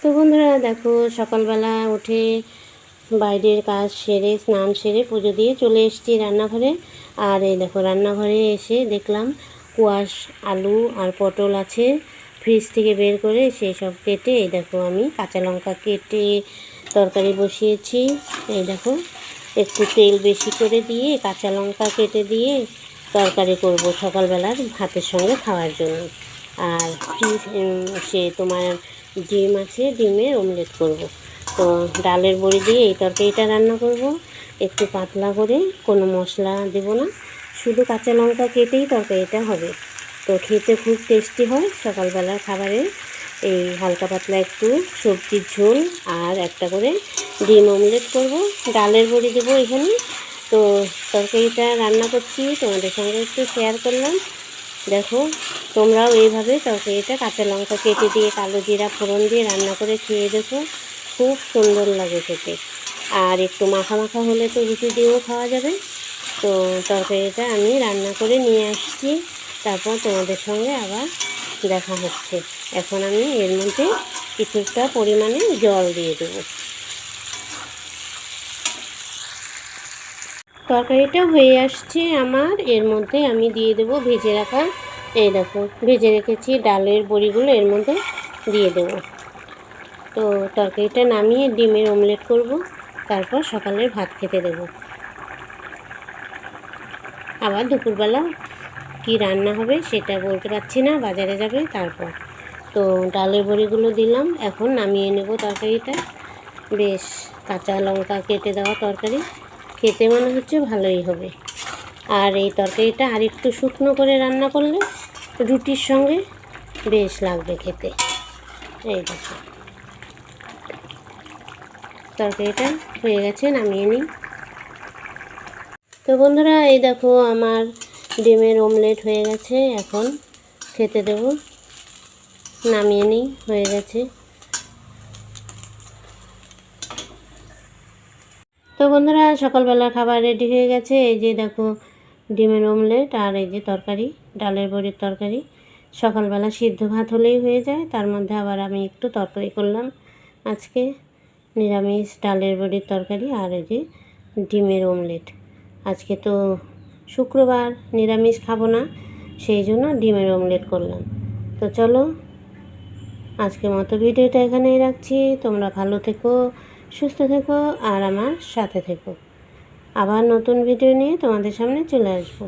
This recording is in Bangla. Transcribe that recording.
তো বন্ধুরা দেখো, সকালবেলা উঠে বাইরের কাজ সেরে স্নান সেরে পুজো দিয়ে চলে এসেছি রান্নাঘরে। আর এই দেখো, রান্নাঘরে এসে দেখলাম কুয়াশ আলু আর পটল আছে ফ্রিজ থেকে বের করে, সেই সব কেটে এই দেখো আমি কাঁচা লঙ্কা কেটে তরকারি বসিয়েছি। এই দেখো, একটু তেল বেশি করে দিয়ে কাঁচা লঙ্কা কেটে দিয়ে তরকারি করব সকালবেলার ভাতের সঙ্গে খাওয়ার জন্য। আর তোমার ডিম আছে, ডিমের অমলেট করব। তো ডালের বড়ি দিয়ে এই তরকারিটা রান্না করব। একটু পাতলা করে, কোনো মশলা দেব না, শুধু কাঁচা লঙ্কা কেটেই তরকারিটা হবে। তো খেতে খুব টেস্টি হয় সকালবেলার খাবারে। এই হালকা পাতলা একটু সবজির ঝোল আর একটা করে ডিম অমলেট করব, ডালের বড়ি দেবো এখানে। তো তরকারিটা রান্না করছি, তোমাদের সঙ্গে একটু শেয়ার করলাম। দেখো, তোমরাও এইভাবে তরকারিটা কাঁচা লঙ্কা কেটে দিয়ে কালো জিরা ফোড়ন দিয়ে রান্না করে খেয়ে দেখো, খুব সুন্দর লাগে খেতে। আর একটু মাখা মাখা হলে তো রুটি দিয়েও খাওয়া যাবে। তো তরকারিটা আমি রান্না করে নিয়ে আসছি, তারপর তোমাদের সঙ্গে আবার দেখা হচ্ছে। এখন আমি এর মধ্যে কিছুটা পরিমাণে জল দিয়ে দেবো। তরকারিটা হয়ে আসছে আমার, এর মধ্যে আমি দিয়ে দেবো ভেজে রাখা, এই দেখো ভেজে রেখেছি ডালের বড়িগুলো এর মধ্যে দিয়ে দেবো। তো তরকারিটা নামিয়ে ডিমের অমলেট করব, তারপর সকালের ভাত খেতে দেব। আবার দুপুরবেলা কি রান্না হবে সেটা বলতে পারছি না, বাজারে যাবে তারপর। তো ডালের বড়িগুলো দিলাম, এখন নামিয়ে নেব তরকারিটা। বেশ কাঁচা লঙ্কা কেটে দেওয়া তরকারি, খেতে মনে হচ্ছে ভালোই হবে। আর এই তরকারিটা আর একটু শুকনো করে রান্না করলে রুটির সঙ্গে বেশ লাগবে খেতে। এই দেখো, তরকারিটা হয়ে গেছে, নামিয়ে নিই। তো বন্ধুরা, এই দেখো আমার ডিমের অমলেট হয়ে গেছে, এখন খেতে দেব। নামিয়ে নিই, হয়ে গেছে। তো বন্ধুরা, সকালবেলা খাবার রেডি হয়ে গেছে। এই যে দেখো ডিমের অমলেট আর এই যে তরকারি, ডালের বড়ির তরকারি। সকালবেলা সিদ্ধ ভাত হলেই হয়ে যায়, তার মধ্যে আবার আমি একটু তরকারি করলাম আজকে, নিরামিষ ডালের বড়ির তরকারি আর এই যে ডিমের অমলেট। আজকে তো শুক্রবার, নিরামিষ খাবো না, সেই জন্য ডিমের অমলেট করলাম। তো চলো, আজকের মতো ভিডিওটা এখানেই রাখছি। তোমরা ভালো থেকো, সুস্থ থেকো আর আমার সাথে থেকো। আবার নতুন ভিডিও নিয়ে তোমাদের সামনে চলে আসবো।